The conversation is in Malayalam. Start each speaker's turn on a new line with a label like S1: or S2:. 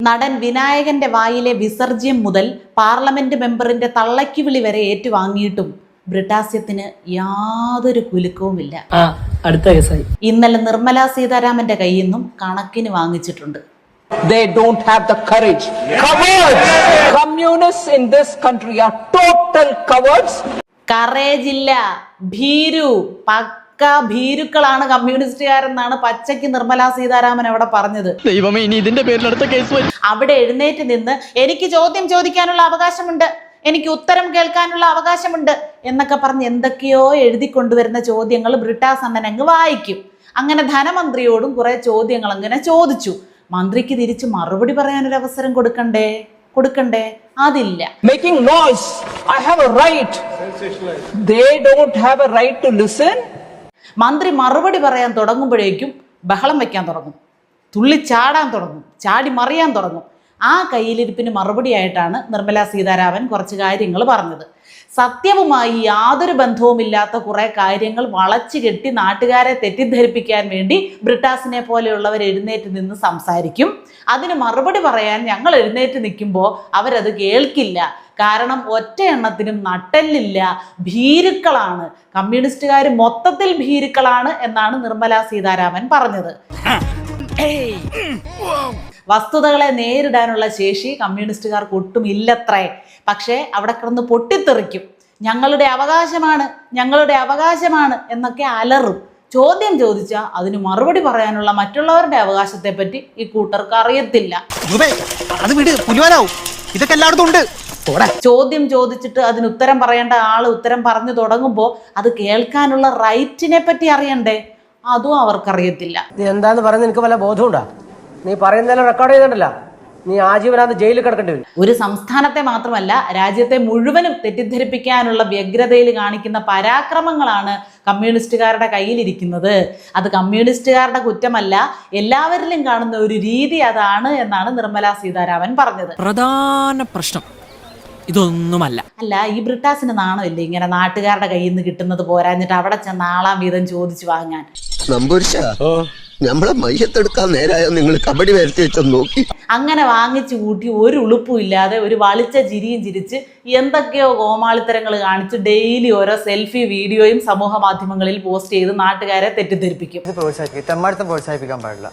S1: നടൻ വിനായകന്റെ വായിലെ വിസർജ്യം മുതൽ പാർലമെന്റ് മെമ്പറിന്റെ തള്ളയ്ക്ക് വിളി വരെ ഏറ്റുവാങ്ങിയിട്ടും ബ്രിട്ടാസ്യത്തിന് യാതൊരു കുലുക്കവുമില്ല. ഇന്നലെ നിർമ്മല സീതാരാമന്റെ കയ്യിൽ നിന്നും കണക്കിന് വാങ്ങിച്ചിട്ടുണ്ട്.
S2: They don't have the courage. Cowards! Communists in this country are total cowards.
S1: Courage ഇല്ല, ഭീരു, പക്ക ഭീരുക്കളാണ് കമ്മ്യൂണിസ്റ്റുകാരെന്നാണ് പച്ചയ്ക്ക് നിർമ്മല സീതാരാമൻ അവിടെ പറഞ്ഞത്.
S3: ദൈവമേ, ഇനി ഇതിന്റെ പേരിൽ അടുത്ത കേസ് വരും.
S1: അവിടെ എഴുന്നേറ്റ് നിന്ന് എനിക്ക് ചോദ്യം ചോദിക്കാനുള്ള അവകാശമുണ്ട്, എനിക്ക് ഉത്തരം കേൾക്കാനുള്ള അവകാശമുണ്ട് എന്നൊക്കെ പറഞ്ഞ് എന്തൊക്കെയോ എഴുതി കൊണ്ടുവരുന്ന ചോദ്യങ്ങൾ ബ്രിട്ടാസ് അണ്ണൻ അങ്ങ് വായിക്കും. അങ്ങനെ ധനമന്ത്രിയോടും കുറെ ചോദ്യങ്ങൾ അങ്ങനെ ചോദിച്ചു. മന്ത്രിക്ക് തിരിച്ച് മറുപടി പറയാനൊരു അവസരം കൊടുക്കണ്ടേ? അതില്ല.
S2: Making noise. I have a right. They don't have a right to listen.
S1: മന്ത്രി മറുപടി പറയാൻ തുടങ്ങുമ്പോഴേക്കും ബഹളം വയ്ക്കാൻ തുടങ്ങും, തുള്ളിച്ചാടാൻ തുടങ്ങും, ചാടി മറിയാൻ തുടങ്ങും. ആ കയ്യിലിരിപ്പിന് മറുപടിയായിട്ടാണ് നിർമ്മല സീതാരാമൻ കുറച്ച് കാര്യങ്ങൾ പറഞ്ഞത്. സത്യവുമായി യാതൊരു ബന്ധവുമില്ലാത്ത കുറെ കാര്യങ്ങൾ വളച്ചു കെട്ടി നാട്ടുകാരെ തെറ്റിദ്ധരിപ്പിക്കാൻ വേണ്ടി ബ്രിട്ടാസിനെ പോലെയുള്ളവർ എഴുന്നേറ്റ് നിന്ന് സംസാരിക്കും. അതിന് മറുപടി പറയാൻ ഞങ്ങൾ എഴുന്നേറ്റ് നിൽക്കുമ്പോൾ അവരത് കേൾക്കില്ല. കാരണം ഒറ്റ എണ്ണത്തിനും നട്ടെല്ലില്ല, ഭീരുക്കളാണ്, കമ്മ്യൂണിസ്റ്റുകാർ മൊത്തത്തിൽ ഭീരുക്കളാണ് എന്നാണ് നിർമ്മല സീതാരാമൻ പറഞ്ഞത്. വസ്തുതകളെ നേരിടാനുള്ള ശേഷി കമ്മ്യൂണിസ്റ്റുകാർക്ക് ഒട്ടും ഇല്ലത്രേ. പക്ഷേ അവിടെ കിടന്ന് പൊട്ടിത്തെറിക്കും. ഞങ്ങളുടെ അവകാശമാണ് എന്നൊക്കെ അലറും. ചോദ്യം ചോദിച്ചാൽ അതിന് മറുപടി പറയാനുള്ള മറ്റുള്ളവരുടെ അവകാശത്തെ പറ്റി ഈ കൂട്ടർക്ക് അറിയത്തില്ല.
S3: ഇതൊക്കെ എല്ലായിടത്തും ഉണ്ട്.
S1: ചോദ്യം ചോദിച്ചിട്ട് അതിന് ഉത്തരം പറയേണ്ട ആള് ഉത്തരം പറഞ്ഞു തുടങ്ങുമ്പോൾ അത് കേൾക്കാനുള്ള റൈറ്റിനെ പറ്റി അറിയണ്ടേ? അതും അവർക്കറിയത്തില്ല.
S4: നീ എന്താന്ന് പറയുന്നത് എനിക്ക് വല്ല ബോധമുണ്ടോ? നീ പറയുന്നതെല്ലാം റെക്കോർഡ് ചെയ്തിട്ടില്ല. നീ ആജീവനാന്ത ജയിലിൽ കിടക്കേണ്ടി വരും.
S1: ഒരു സംസ്ഥാനത്തെ മാത്രമല്ല രാജ്യത്തെ മുഴുവനും തെറ്റിദ്ധരിപ്പിക്കാനുള്ള വ്യഗ്രതയിൽ കാണിക്കുന്ന പരാക്രമങ്ങളാണ് കമ്മ്യൂണിസ്റ്റുകാരുടെ കയ്യിലിരിക്കുന്നത്. അത് കമ്മ്യൂണിസ്റ്റുകാരുടെ കുറ്റമല്ല, എല്ലാവരിലും കാണുന്ന ഒരു രീതി അതാണ് എന്നാണ് നിർമ്മല സീതാരാമൻ പറഞ്ഞത്.
S3: പ്രധാന പ്രശ്നം ഇതൊന്നുമല്ല.
S1: അല്ല, ഈ ബ്രിട്ടാസിന് നാണമില്ലേ ഇങ്ങനെ നാട്ടുകാരുടെ കയ്യിൽ നിന്ന് കിട്ടുന്നത് പോരാഞ്ഞിട്ട് അവിടെ ചെന്ന് ആളാം വീതം ചോദിച്ചു വാങ്ങാൻ?
S5: നമ്മളെ മയ്യത്തെടുക്കാൻ നേരായോ നിങ്ങൾ കബഡി വരുത്തി വെച്ചൊന്ന് നോക്കി.
S1: അങ്ങനെ വാങ്ങിച്ചു കൂട്ടി ഒരു ഉളുപ്പും ഇല്ലാതെ ഒരു വളിച്ച ചിരിയും ചിരിച്ച് എന്തൊക്കെയോ കോമാളിത്തരങ്ങൾ കാണിച്ച് ഡെയിലി ഓരോ സെൽഫി വീഡിയോയും സമൂഹ മാധ്യമങ്ങളിൽ പോസ്റ്റ് ചെയ്ത് നാട്ടുകാരെ തെറ്റിദ്ധരിപ്പിക്കും.
S4: പ്രോത്സാഹിപ്പിക്കാൻ പാടില്ല.